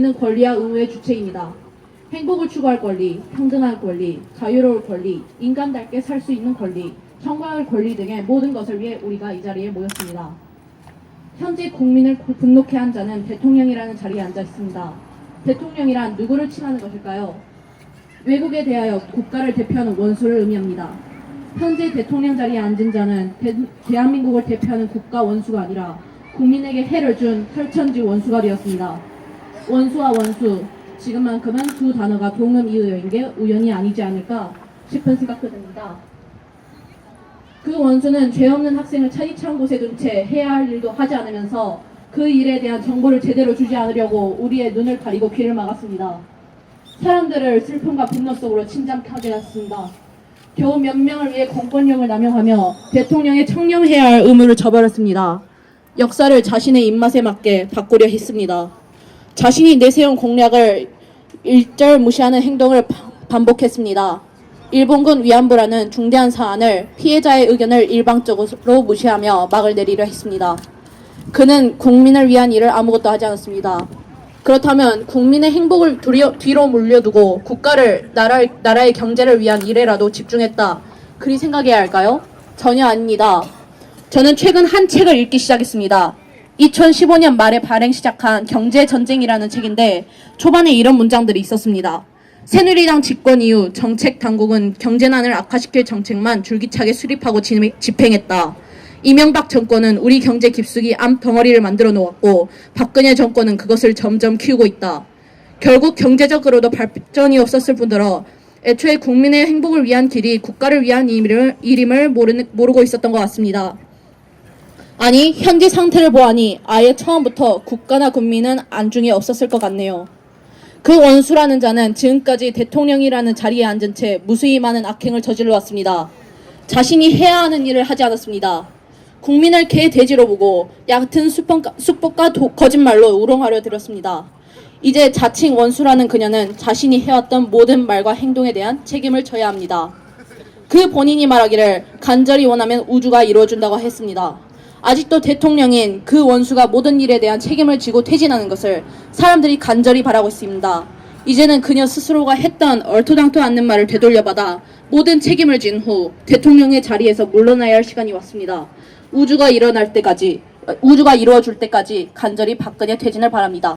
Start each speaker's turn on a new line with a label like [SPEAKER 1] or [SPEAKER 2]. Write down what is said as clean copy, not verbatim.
[SPEAKER 1] 는 권리와 의무의 주체입니다. 행복을 추구할 권리, 평등한 권리, 자유로울 권리, 인간답게 살 수 있는 권리, 청구할 권리 등의 모든 것을 위해 우리가 이 자리에 모였습니다. 현재 국민을 분노케 한 자는 대통령이라는 자리에 앉아 있습니다. 대통령이란 누구를 칭하는 것일까요? 외국에 대하여 국가를 대표하는 원수를 의미합니다. 현재 대통령 자리에 앉은 자는 대한민국을 대표하는 국가 원수가 아니라 국민에게 해를 준 혈천지 원수가 되었습니다. 원수와 원수, 지금만큼은 두 단어가 동음이의어인 게 우연이 아니지 않을까 싶은 생각도 듭니다. 그 원수는 죄 없는 학생을 차디찬 곳에 둔 채 해야 할 일도 하지 않으면서 그 일에 대한 정보를 제대로 주지 않으려고 우리의 눈을 가리고 귀를 막았습니다. 사람들을 슬픔과 분노 속으로 침잠하게 했습니다. 겨우 몇 명을 위해 공권력을 남용하며 대통령의 청렴해야 할 의무를 저버렸습니다. 역사를 자신의 입맛에 맞게 바꾸려 했습니다. 자신이 내세운 공약을 일절 무시하는 행동을 반복했습니다. 일본군 위안부라는 중대한 사안을 피해자의 의견을 일방적으로 무시하며 막을 내리려 했습니다. 그는 국민을 위한 일을 아무것도 하지 않았습니다. 그렇다면 국민의 행복을 뒤로 물려두고 국가를, 나라의 경제를 위한 일에라도 집중했다, 그리 생각해야 할까요? 전혀 아닙니다. 저는 최근 한 책을 읽기 시작했습니다. 2015년 말에 발행 시작한 경제전쟁이라는 책인데 초반에 이런 문장들이 있었습니다. 새누리당 집권 이후 정책 당국은 경제난을 악화시킬 정책만 줄기차게 수립하고 집행했다. 이명박 정권은 우리 경제 깊숙이 암덩어리를 만들어 놓았고 박근혜 정권은 그것을 점점 키우고 있다. 결국 경제적으로도 발전이 없었을 뿐더러 애초에 국민의 행복을 위한 길이 국가를 위한 일임을 모르고 있었던 것 같습니다. 아니, 현재 상태를 보아니 아예 처음부터 국가나 국민은 안중에 없었을 것 같네요. 그 원수라는 자는 지금까지 대통령이라는 자리에 앉은 채 무수히 많은 악행을 저질러 왔습니다. 자신이 해야 하는 일을 하지 않았습니다. 국민을 개 돼지로 보고 얕은 수법과 거짓말로 우롱하려 들었습니다. 이제 자칭 원수라는 그녀는 자신이 해왔던 모든 말과 행동에 대한 책임을 져야 합니다. 그 본인이 말하기를 간절히 원하면 우주가 이루어준다고 했습니다. 아직도 대통령인 그 원수가 모든 일에 대한 책임을 지고 퇴진하는 것을 사람들이 간절히 바라고 있습니다. 이제는 그녀 스스로가 했던 얼토당토 않는 말을 되돌려받아 모든 책임을 진 후 대통령의 자리에서 물러나야 할 시간이 왔습니다. 우주가 이루어줄 때까지 간절히 박근혜 퇴진을 바랍니다.